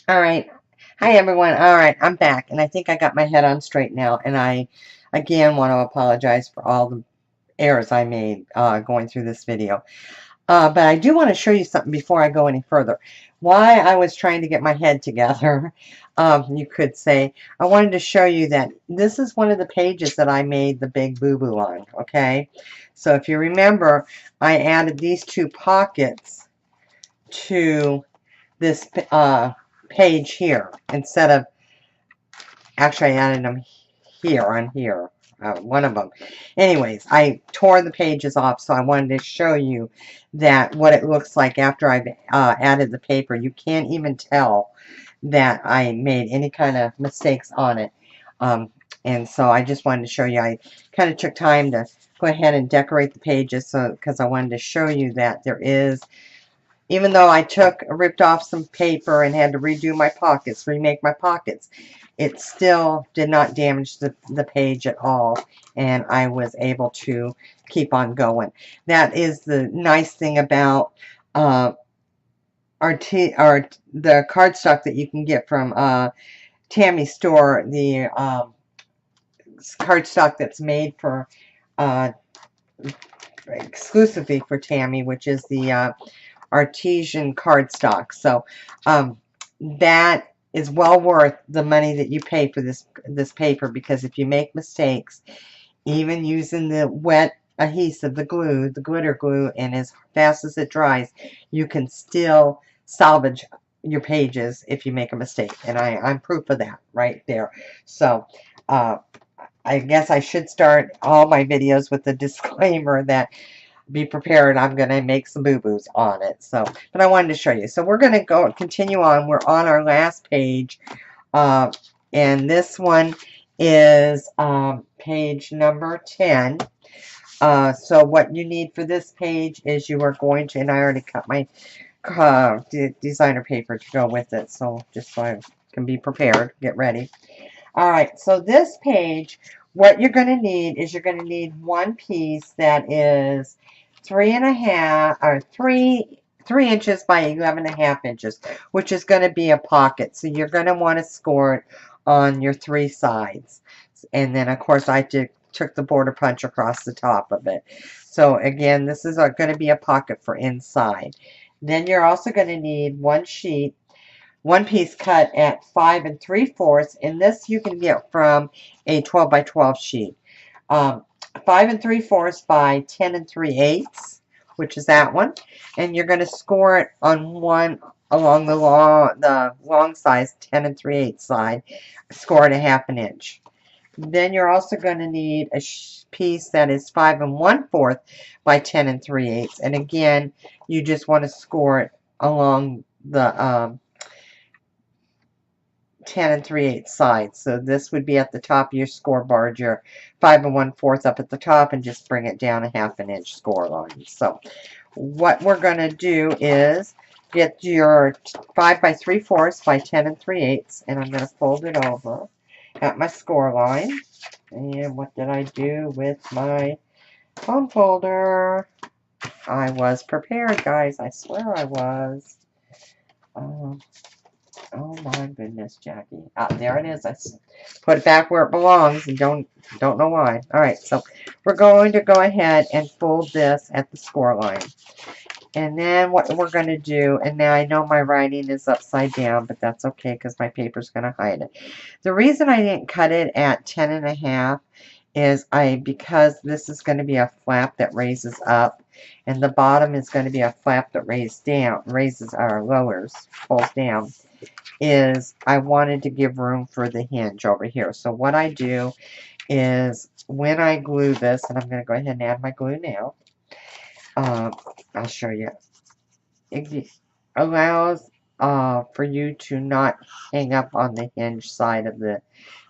All right. Hi, everyone. All right, I'm back, and I think I got my head on straight now. And I, again, want to apologize for all the errors I made going through this video. But I do want to show you something before I go any further. Why I was trying to get my head together, you could say. I wanted to show you that this is one of the pages that I made the big boo-boo on, okay? So if you remember, I added these two pockets to this page here instead of, actually I added them here on here, one of them. Anyways, I tore the pages off, so I wanted to show you that what it looks like after I've added the paper. You can't even tell that I made any kind of mistakes on it. And so I just wanted to show you. I kind of took time to go ahead and decorate the pages because I wanted to show you that there is, even though I ripped off some paper and had to redo my pockets, remake my pockets, it still did not damage the page at all, and I was able to keep on going. That is the nice thing about the cardstock that you can get from Tammy's store, the cardstock that's made for exclusively for Tammy, which is the artesian cardstock. So that is well worth the money that you pay for this paper, because if you make mistakes, even using the wet adhesive, the glue, the glitter glue, and as fast as it dries, you can still salvage your pages if you make a mistake. And I'm proof of that right there. So I guess I should start all my videos with the disclaimer that be prepared, I'm going to make some boo-boos on it. So, but I wanted to show you. So we're going to continue on. We're on our last page. And this one is page number 10. So what you need for this page is you are going to, and I already cut my designer paper to go with it. So just so I can be prepared, get ready. All right, so this page, what you're going to need is you're going to need one piece that is 3 inches by 11.5 inches, which is going to be a pocket. So you're going to want to score it on your 3 sides. And then, of course, I took the border punch across the top of it. So again, this is going to be a pocket for inside. Then you're also going to need one piece cut at 5 3/4, and this you can get from a 12 by 12 sheet. 5 3/4 by 10 3/8, which is that one, and you're going to score it on one along the long size 10 3/8 side. Score it a 1/2 inch. Then you're also going to need a piece that is 5 1/4 by 10 3/8, and again, you just want to score it along the 10 3/8 sides. So this would be at the top of your scoreboard, your 5 1/4 up at the top, and just bring it down a 1/2 inch score line. So what we're going to do is get your 5 3/4 by 10 3/8, and I'm going to fold it over at my score line. And what did I do with my foam folder? I was prepared, guys. I swear I was. Oh my goodness, Jackie. Ah, there it is. I put it back where it belongs and don't know why. All right, so we're going to go ahead and fold this at the score line. And then what we're going to do, and now I know my writing is upside down, but that's okay because my paper's going to hide it. The reason I didn't cut it at 10 1/2 is because this is going to be a flap that raises up, and the bottom is going to be a flap that raises or lowers, pulls down, is I wanted to give room for the hinge over here. So what I do is when I glue this, and I'm going to go ahead and add my glue now. I'll show you. It allows for you to not hang up on the hinge side of the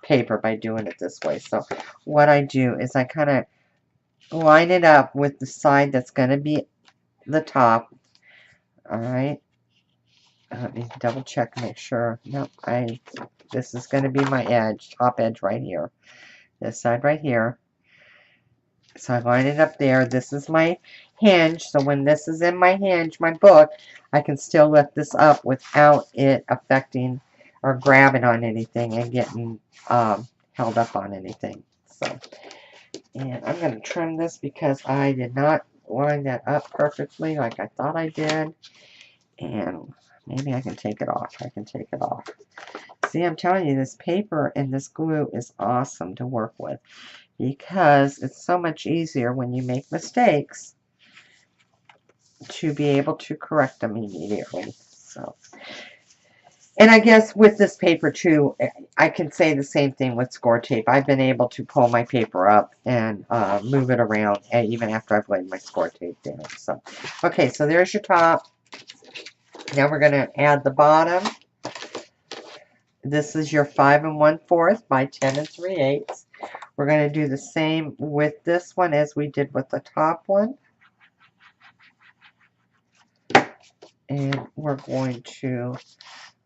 paper by doing it this way. So what I do is I kind of line it up with the side that's going to be the top. All right. Let me double check, make sure. Nope, this is going to be my edge, top edge right here. This side right here. So I line it up there. This is my hinge. So when this is in my hinge, my book, I can still lift this up without it affecting or grabbing on anything and getting held up on anything. So, and I'm going to trim this because I did not line that up perfectly like I thought I did. And maybe I can take it off. I can take it off. See, I'm telling you, this paper and this glue is awesome to work with because it's so much easier when you make mistakes to be able to correct them immediately. So, and I guess with this paper too, I can say the same thing with score tape. I've been able to pull my paper up and move it around even after I've laid my score tape down. So, okay, so there's your top. Now we're going to add the bottom. This is your 5 1/4 by 10 3/8. We're going to do the same with this one as we did with the top one. And we're going to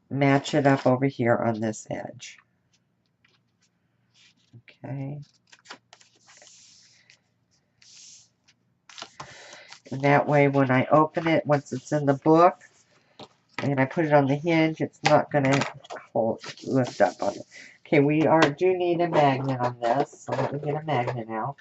match it up over here on this edge. Okay. And that way when I open it, once it's in the book, and I put it on the hinge, it's not going to lift up on it. Okay, we do need a magnet on this, so let me get a magnet out.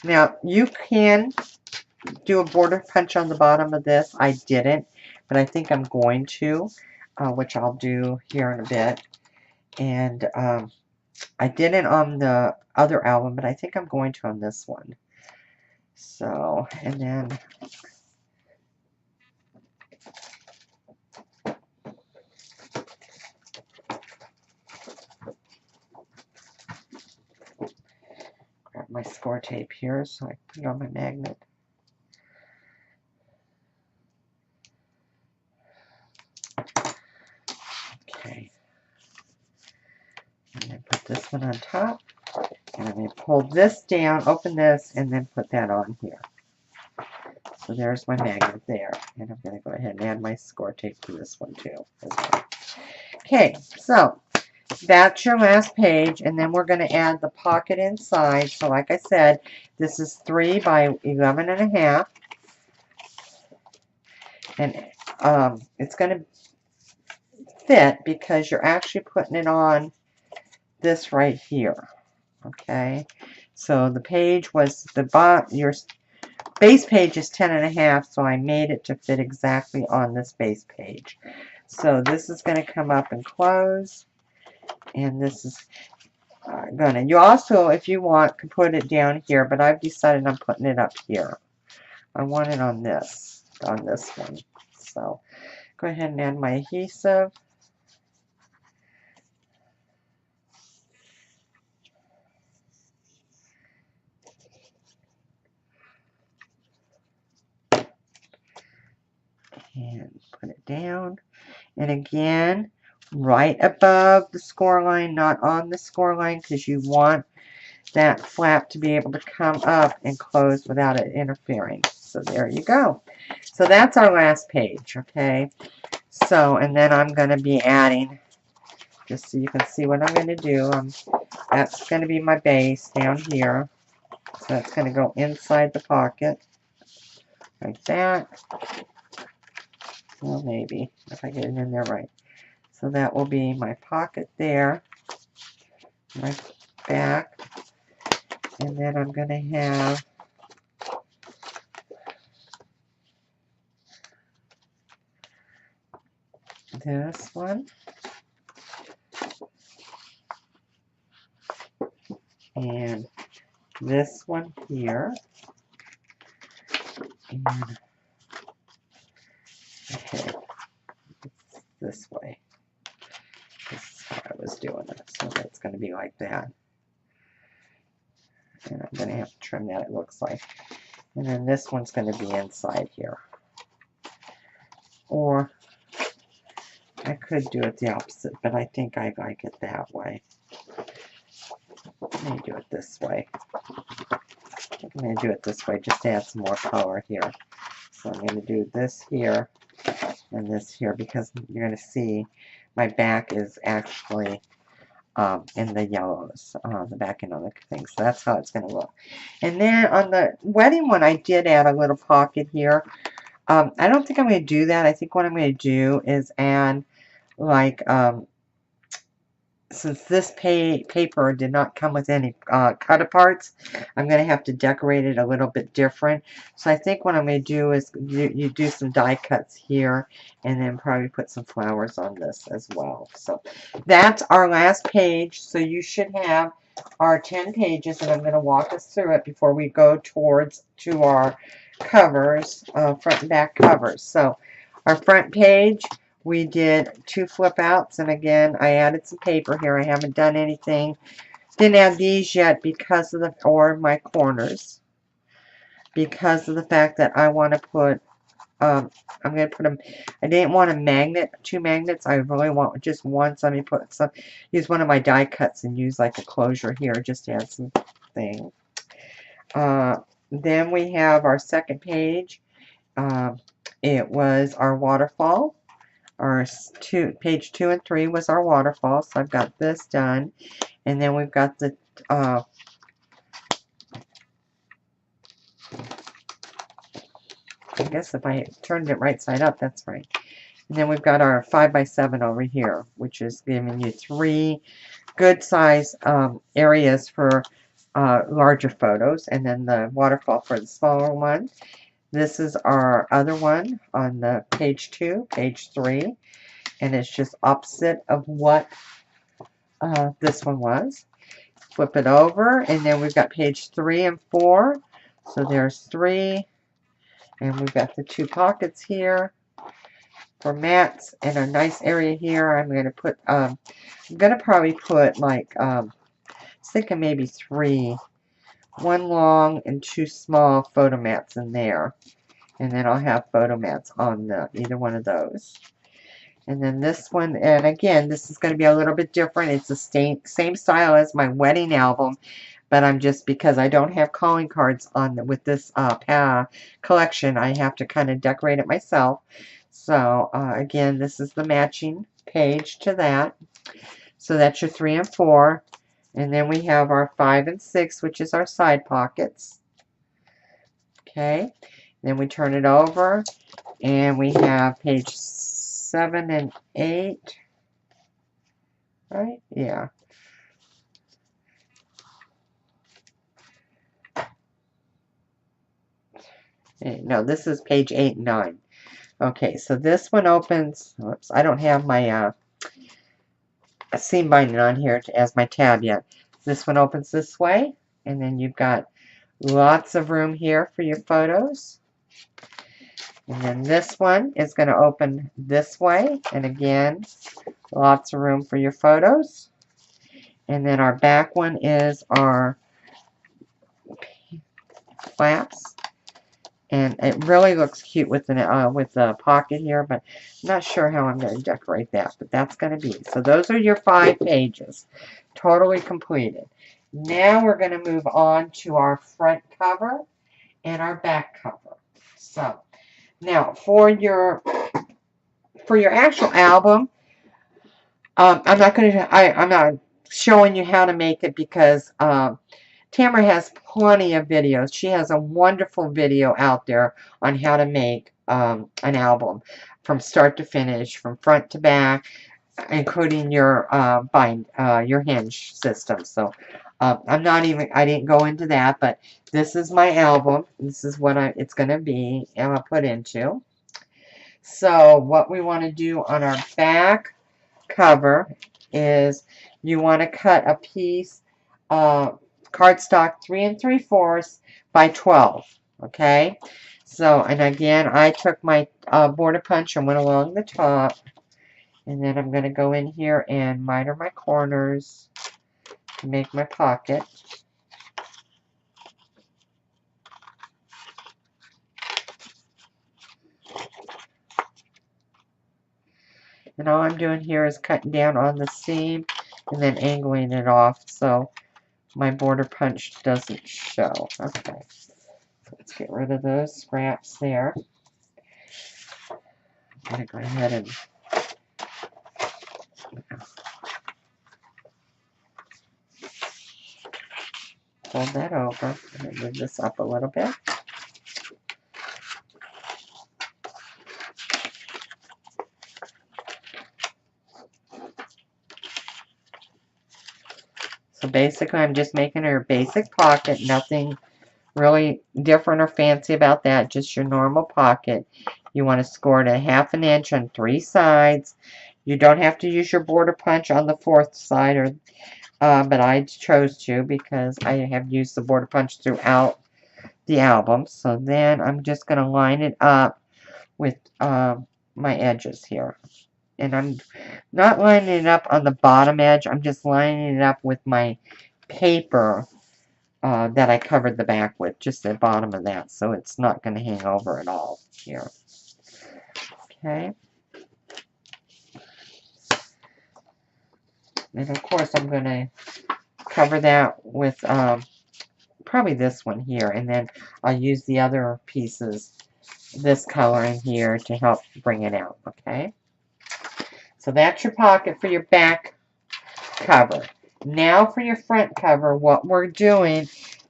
Now, you can do a border punch on the bottom of this. I didn't, but I think I'm going to, which I'll do here in a bit. And I didn't on the other album, but I think I'm going to on this one. So, and then grab my score tape here so I can put it on my magnet. Okay. And then put this one on top. And I'm going to pull this down, open this, and then put that on here. So there's my magnet there. And I'm going to go ahead and add my score tape to this one too as well. Okay, so that's your last page, and then we're going to add the pocket inside. So like I said, this is 3 by 11 1/2. And it's going to fit because you're actually putting it on this right here. Okay, so the page was your base page is 10 1/2, so I made it to fit exactly on this base page. So this is going to come up and close, and this is gonna. You also, if you want, can put it down here, but I've decided I'm putting it up here. I want it on this one. So go ahead and add my adhesive. And put it down. And again, right above the score line, not on the score line, because you want that flap to be able to come up and close without it interfering. So there you go. So that's our last page, okay? So, and then I'm going to be adding, just so you can see what I'm going to do, that's going to be my base down here. So that's going to go inside the pocket, like that. Well, maybe, if I get it in there right. So that will be my pocket there, my back, and then I'm going to have this one, and this one here, and okay, this way. This is how I was doing it, so that's going to be like that. And I'm going to have to trim that, it looks like. And then this one's going to be inside here. Or I could do it the opposite, but I think I like it that way. Let me do it this way. I think I'm going to do it this way just to add some more color here. So I'm going to do this here and this here because you're going to see my back is actually in the yellows, the back end of the thing. So that's how it's going to look. And then on the wedding one, I did add a little pocket here. I don't think I'm going to do that. I think what I'm going to do is add, like, since this paper did not come with any cut-aparts, I'm going to have to decorate it a little bit different. So I think what I'm going to do is you do some die cuts here and then probably put some flowers on this as well. So that's our last page. So you should have our 10 pages, and I'm going to walk us through it before we go to our covers, front and back covers. So our front page, we did 2 flip outs, and again, I added some paper here. I haven't done anything. Didn't add these yet because of or my corners, because of the fact that I want to put, I'm going to put them, I didn't want a magnet, 2 magnets. I really want just one, so let me put some, use one of my die cuts and use like a closure here just to add some thing. Then we have our second page. It was our waterfall. Our page 2 and 3 was our waterfall, so I've got this done, and then we've got the I guess if I turned it right side up, that's right. And then we've got our 5x7 over here, which is giving you 3 good size areas for larger photos, and then the waterfall for the smaller one. This is our other one on the page 2, page 3. And it's just opposite of what this one was. Flip it over, and then we've got page 3 and 4. So there's 3, and we've got the 2 pockets here for mats, and a nice area here. I'm going to put, I'm going to probably put like, thinking maybe 3, 1 long and 2 small photo mats in there, and then I'll have photo mats on either one of those. And then this one, and again, this is going to be a little bit different. It's the same style as my wedding album, but I'm just, because I don't have calling cards on with this collection, I have to kind of decorate it myself. So again, this is the matching page to that. So that's your 3 and 4. And then we have our 5 and 6, which is our side pockets. Okay. Then we turn it over, and we have page 7 and 8, right? Yeah. No, this is page 8 and 9. Okay, so this one opens, oops, I don't have my seam binding on here as my tab yet. This one opens this way, and then you've got lots of room here for your photos. And then this one is going to open this way, and again, lots of room for your photos. And then our back one is our flaps, and it really looks cute with the pocket here, but I'm not sure how I'm going to decorate that, but that's going to be. So those are your 5 pages, totally completed. Now we're going to move on to our front cover and our back cover. So now for your actual album, I'm not showing you how to make it because Tamara has plenty of videos. She has a wonderful video out there on how to make an album from start to finish, from front to back, including your your hinge system. So I didn't go into that, but this is my album. This is what it's going to be put into. So what we want to do on our back cover is you want to cut a piece cardstock 3 3/4 by 12. Okay, so, and again, I took my border punch and went along the top, and then I'm going to go in here and miter my corners to make my pocket. And all I'm doing here is cutting down on the seam and then angling it off so my border punch doesn't show. Okay, so let's get rid of those scraps there. I'm going to go ahead and fold that over. I'm going to move this up a little bit. So basically, I'm just making her a basic pocket, nothing really different or fancy about that, just your normal pocket. You want to score it a 1/2 inch on 3 sides. You don't have to use your border punch on the 4th side, or but I chose to because I have used the border punch throughout the album. So then I'm just going to line it up with my edges here. And I'm not lining it up on the bottom edge. I'm just lining it up with my paper that I covered the back with, just the bottom of that, so it's not going to hang over at all here. Okay. And of course I'm going to cover that with probably this one here, and then I'll use the other pieces, this color in here, to help bring it out. Okay. So that's your pocket for your back cover. Now for your front cover, what we're doing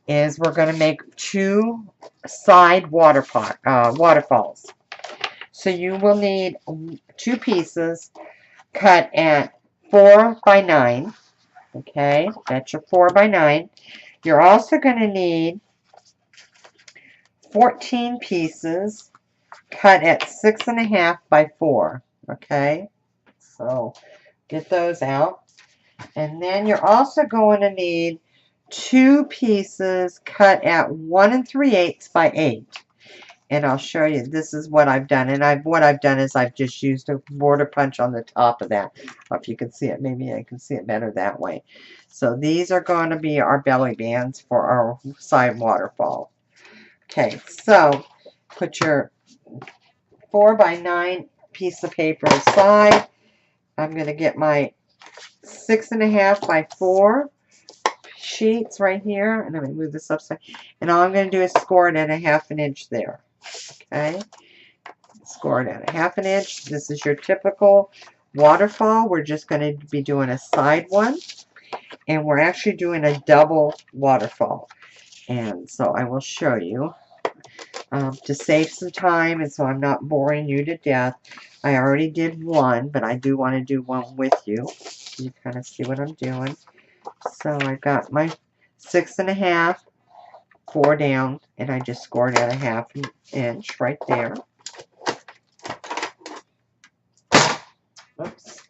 is we're going to make 2 side waterfalls. So you will need 2 pieces cut at 4 by 9. Okay, that's your 4 by 9. You're also going to need 14 pieces cut at 6.5 by 4. Okay, so get those out. And then you're also going to need 2 pieces cut at 1 3/8 by 8. And I'll show you, this is what I've done. And what I've done is I've just used a border punch on the top of that. If you can see it, maybe I can see it better that way. So these are going to be our belly bands for our side waterfall. Okay, so put your 4 by 9 piece of paper aside. I'm going to get my 6.5 by 4 sheets right here, and I'm going to move this upside, and all I'm going to do is score it at a 1/2 inch there. Okay, score it at a 1/2 inch. This is your typical waterfall. We're just going to be doing a side one, and we're actually doing a double waterfall. And so I will show you to save some time, and so I'm not boring you to death. I already did one, but I do want to do one with you. You kind of see what I'm doing. So I got my 6.5, 4 down, and I just scored at a 1/2 inch right there. Oops.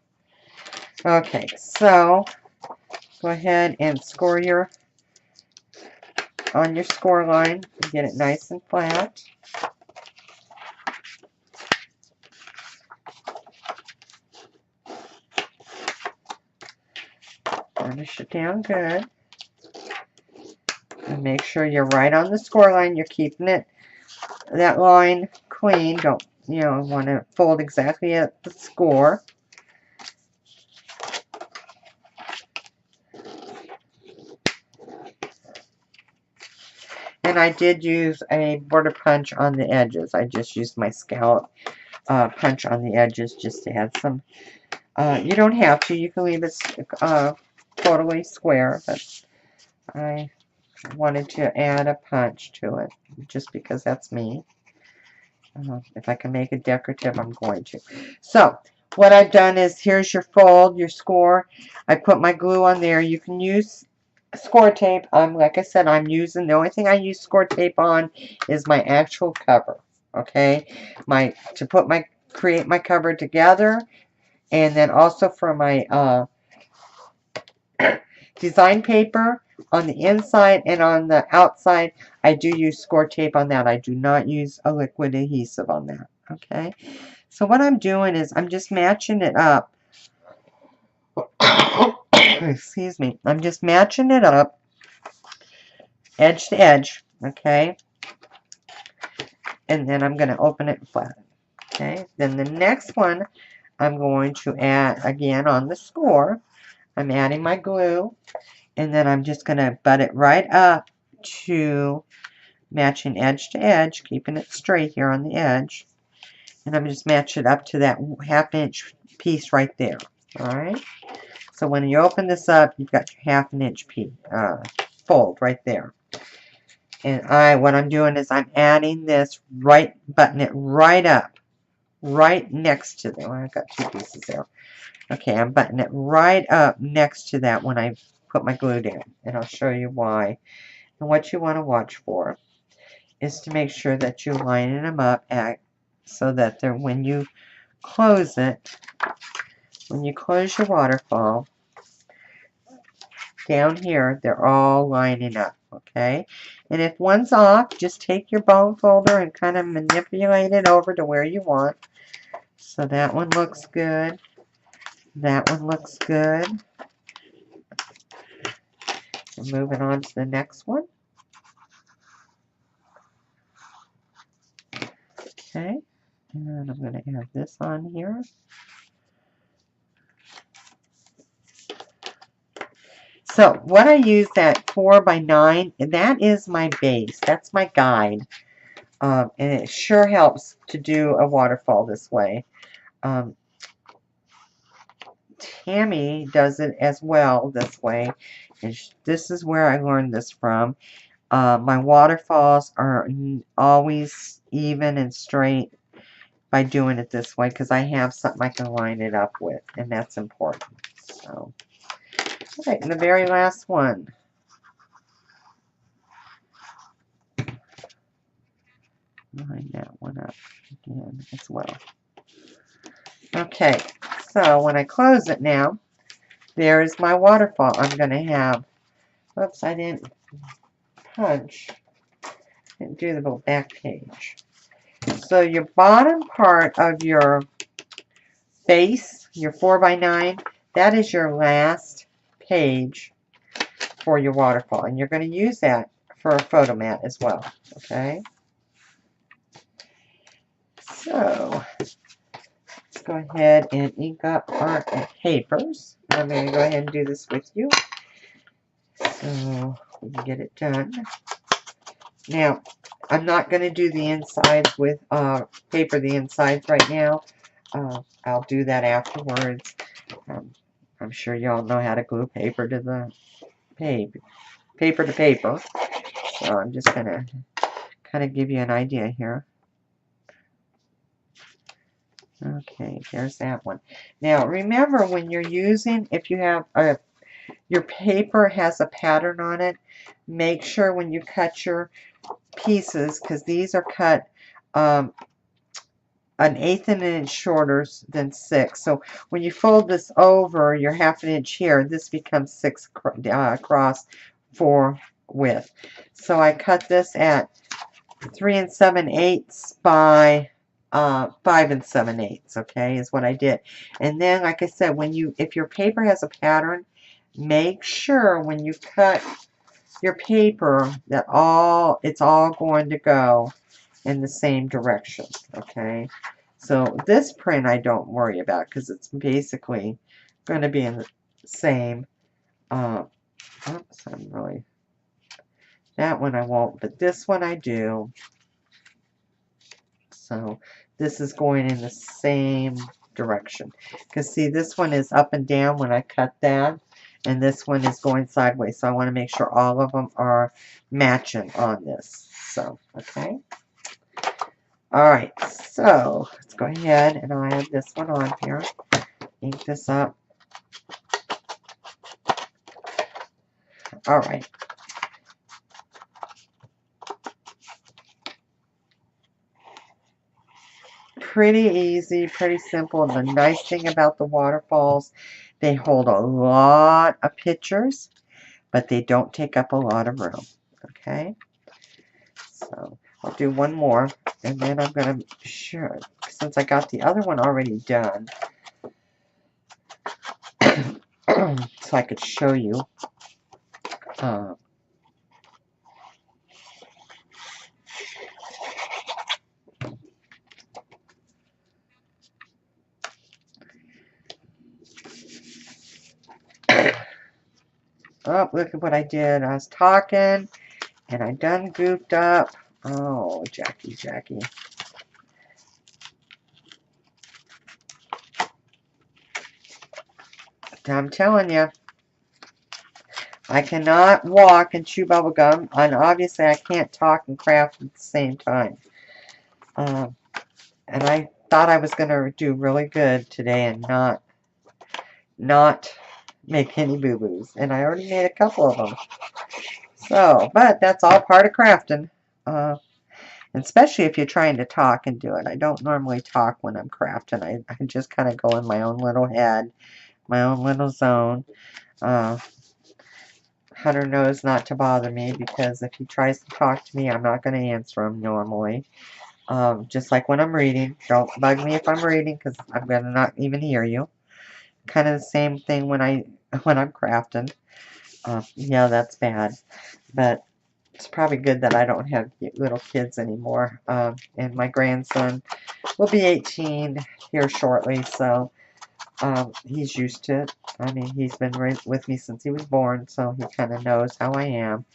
Okay, so go ahead and score on your score line. Get it nice and flat. Finish it down good. And make sure you're right on the score line. You're keeping that line clean. Don't, want to fold exactly at the score. And I did use a border punch on the edges. I just used my scallop punch on the edges just to add some. You don't have to. You can leave it totally square, but I wanted to add a punch to it just because that's me. If I can make it decorative, I'm going to. So what I've done is, here's your fold, your score. I put my glue on there. You can use score tape. Like I said, the only thing I use score tape on is my actual cover. Okay, to create my cover together, and then also for my design paper on the inside and on the outside, I do use score tape on that. I do not use a liquid adhesive on that. Okay, so what I'm doing is I'm just matching it up. Excuse me. I'm just matching it up edge to edge. Okay, and then I'm going to open it and flatten. Okay, then the next one I'm going to add again on the score. I'm adding my glue, and then I'm just going to butt it right up to matching edge to edge, keeping it straight here on the edge. And I'm just match it up to that 1/2 inch piece right there. Alright? So when you open this up, you've got your 1/2 inch piece, fold right there. And what I'm doing is I'm adding this button it right up, right next to them. I've got 2 pieces there. Okay, I'm buttoning it right up next to that when I put my glue down. And I'll show you why. And what you want to watch for is to make sure that you're lining them up so that they're, when you close it, when you close your waterfall, down here, they're all lining up, okay? And if one's off, just take your bone folder and kind of manipulate it over to where you want. So that one looks good. That one looks good. And moving on to the next one. Okay. And I'm going to add this on here. So what I use that 4x9, and that is my base. That's my guide. And it sure helps to do a waterfall this way. Tammy does it as well this way. And this is where I learned this from. My waterfalls are always even and straight by doing it this way because I have something I can line it up with, and that's important. So, okay, and the very last one. Line that one up again as well. Okay, so when I close it now, there is my waterfall. I'm going to have, whoops, I didn't punch, didn't do the little back page. So your bottom part of your base, your 4x9, that is your last page for your waterfall. And you're going to use that for a photo mat as well. Okay? So, let's go ahead and ink up our papers. I'm going to go ahead and do this with you so we can get it done. Now, I'm not going to do the insides with paper the insides right now. I'll do that afterwards. I'm sure y'all know how to glue paper to the paper to paper. So I'm just going to kind of give you an idea here. Okay, there's that one. Now, remember when you're using, if you have your paper has a pattern on it, make sure when you cut your pieces, because these are cut an 1/8 of an inch shorter than 6. So when you fold this over your 1/2 inch here, this becomes 6 across 4 width. So I cut this at 3 7/8 by 5 7/8. Okay, is what I did. And then, like I said, if your paper has a pattern, make sure when you cut your paper that it's all going to go in the same direction. Okay, so this print I don't worry about because it's basically going to be in the same. Oops, that one I won't, but this one I do. So this is going in the same direction. Because see, this one is up and down when I cut that, and this one is going sideways. So I want to make sure all of them are matching on this. So, okay. All right, so let's go ahead and I'll add this one on here. Ink this up. All right. Pretty easy, pretty simple. And the nice thing about the waterfalls, they hold a lot of pictures, but they don't take up a lot of room. Okay? So I'll do one more, and then I'm going to, sure, since I got the other one already done, so I could show you. Oh, look at what I did. I was talking, and I done goofed up. Oh, Jackie. I'm telling you, I cannot walk and chew bubble gum, and obviously I can't talk and craft at the same time. And I thought I was going to do really good today and not make any boo-boos. And I already made a couple of them. So, but that's all part of crafting. Especially if you're trying to talk and do it. I don't normally talk when I'm crafting. I just kind of go in my own little head, my own little zone. Hunter knows not to bother me because if he tries to talk to me, I'm not going to answer him normally. Just like when I'm reading. Don't bug me if I'm reading because I'm going to not even hear you. Kind of the same thing when I'm crafting. Yeah, that's bad. But it's probably good that I don't have little kids anymore. And my grandson will be 18 here shortly, so he's used to it. I mean, he's been with me since he was born, so he kind of knows how I am.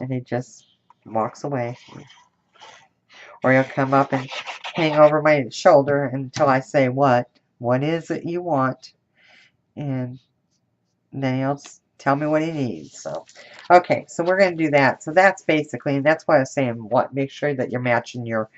And he just walks away. Or he'll come up and hang over my shoulder until I say, what? What is it you want? And then he'll tell me what he needs. So, okay, so we're going to do that. So that's basically, and that's why I was saying, what? Make sure that you're matching your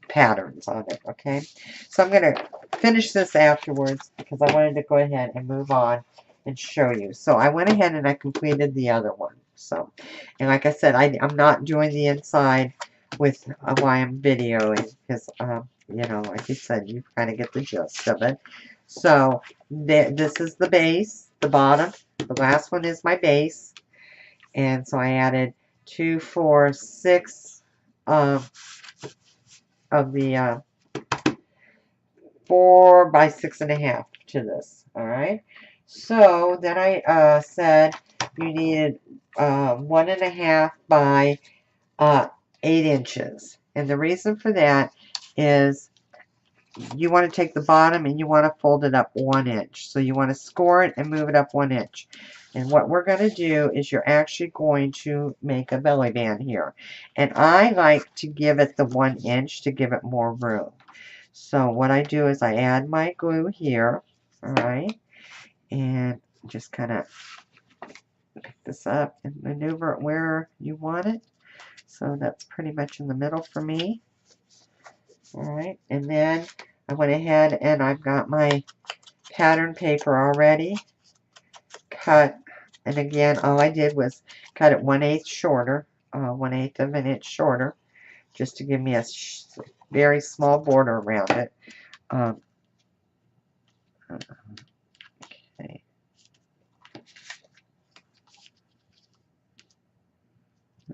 patterns on it, okay? So I'm going to finish this afterwards because I wanted to go ahead and move on and show you. So I went ahead and I completed the other one. So, and like I said, I'm not doing the inside with why I'm videoing because, you know, like you said, you kind of get the gist of it. So this is the base, the bottom. The last one is my base. And so I added 2, 4, 6 of the 4 by 6.5 to this. All right. So then I said you needed 1.5 by 8 inches. And the reason for that is you want to take the bottom and you want to fold it up 1 inch. So you want to score it and move it up 1 inch. And what we're going to do is you're actually going to make a belly band here. And I like to give it the 1 inch to give it more room. So what I do is I add my glue here, all right, and just kind of pick this up and maneuver it where you want it. So that's pretty much in the middle for me. All right, and then I went ahead and I've got my pattern paper already cut. And again, all I did was cut it 1/8 shorter, 1/8 of an inch shorter, just to give me a very small border around it. Okay.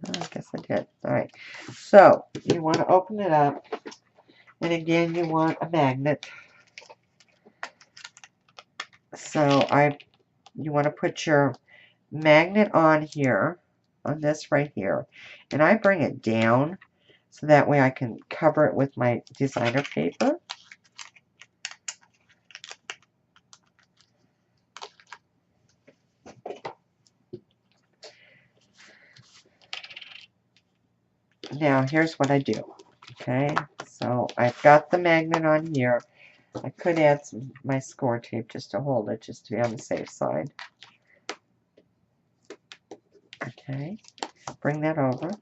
I guess I did. All right. So you want to open it up, and again, you want a magnet. So you want to put your magnet on here, on this right here, and I bring it down so that way I can cover it with my designer paper. Now here's what I do. Okay, so I've got the magnet on here. I could add my score tape just to hold it, just to be on the safe side. Okay, bring that over.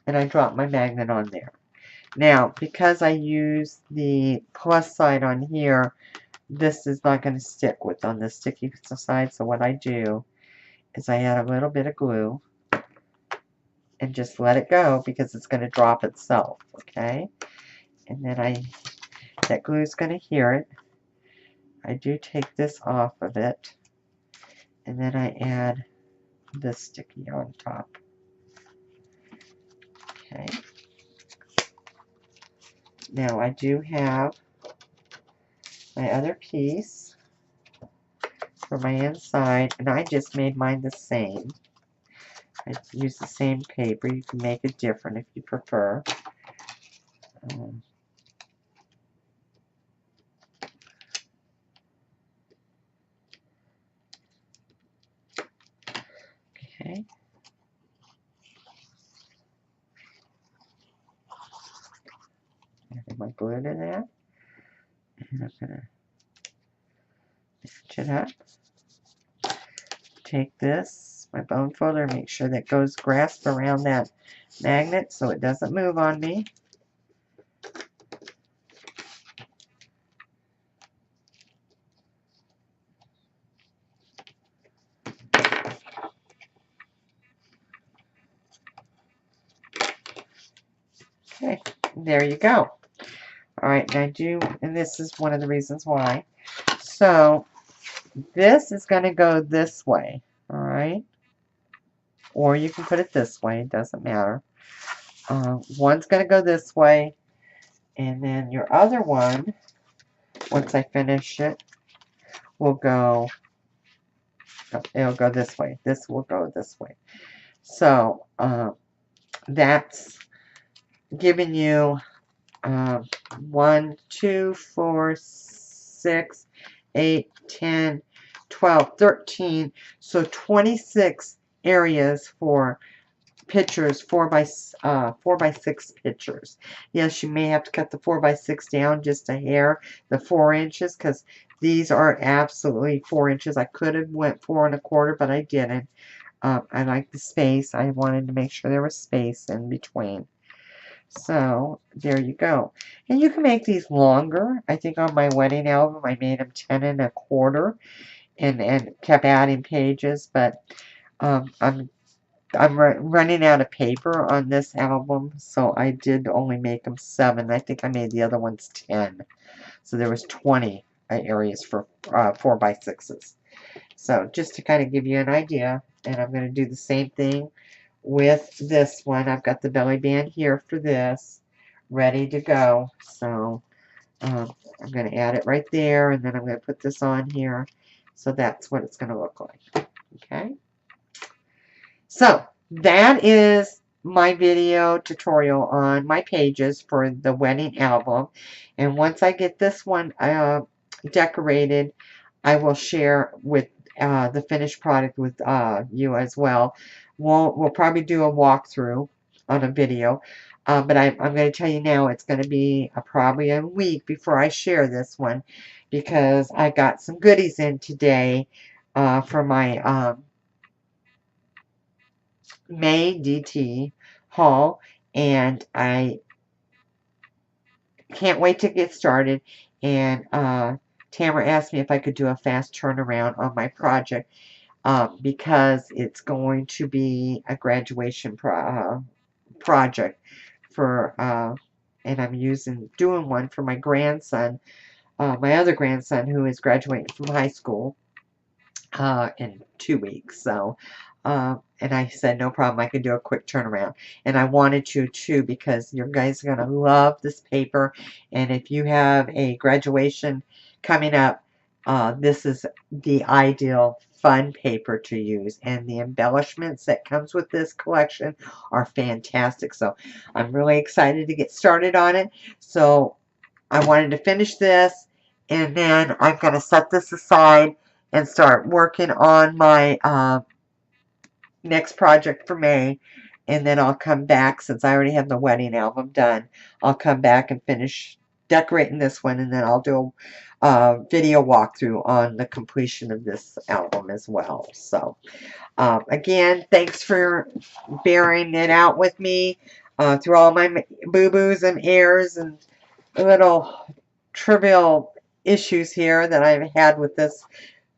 And I drop my magnet on there. Now, because I use the plus side on here, this is not going to stick with on the sticky side. So what I do is I add a little bit of glue and just let it go because it's going to drop itself. Okay, and then that glue is going to adhere it. I do take this off of it, and then I add this sticky on top. Okay. Now I do have my other piece for my inside, and I just made mine the same. I use the same paper. You can make it different if you prefer. Okay. Add my glue to that. And I'm going to Pinch it up. Take this, my bone folder, make sure that goes grasp around that magnet so it doesn't move on me. Okay, there you go. All right, and this is one of the reasons why. So this is going to go this way, all right? Or you can put it this way, it doesn't matter. One's going to go this way, and then your other one, once I finish it, will go, it'll go this way. This will go this way. So that's giving you 1, 2, 4, 6, 8, 10, 12, 13, so 26 areas for pictures, 4 by 6 pictures. Yes, you may have to cut the 4 by 6 down just a hair, the 4 inches, because these are absolutely 4 inches. I could have went 4 1/4, but I didn't. I like the space. I wanted to make sure there was space in between. So there you go. And you can make these longer. I think on my wedding album I made them 10 1/4 and kept adding pages, but I'm running out of paper on this album, so I did only make them 7. I think I made the other ones 10. So there was 20 areas for 4 by 6s. So just to kind of give you an idea, and I'm going to do the same thing with this one. I've got the belly band here for this, ready to go. So I'm going to add it right there, and then I'm going to put this on here. So that's what it's going to look like. Okay. So that is my video tutorial on my pages for the wedding album. And once I get this one decorated, I will share with the finished product with you as well. We'll probably do a walkthrough on a video, but I'm going to tell you now it's going to be probably a week before I share this one, because I got some goodies in today for my May DT haul, and I can't wait to get started. And Tamara asked me if I could do a fast turnaround on my project because it's going to be a graduation project for, and I'm doing one for my grandson, my other grandson who is graduating from high school in 2 weeks. So, and I said, no problem, I can do a quick turnaround. And I wanted to too, because you guys are going to love this paper. And if you have a graduation coming up, this is the ideal fun paper to use. And the embellishments that comes with this collection are fantastic. So I'm really excited to get started on it. So I wanted to finish this, and then I'm going to set this aside and start working on my next project for May, and then I'll come back, since I already have the wedding album done, I'll come back and finish decorating this one, and then I'll do a video walkthrough on the completion of this album as well. So again, thanks for bearing it out with me through all my boo-boos and errors and little trivial issues here that I've had with this,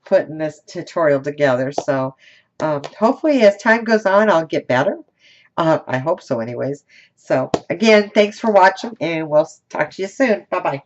putting this tutorial together. So hopefully as time goes on I'll get better. I hope so anyways. So again, thanks for watching, and we'll talk to you soon. Bye-bye.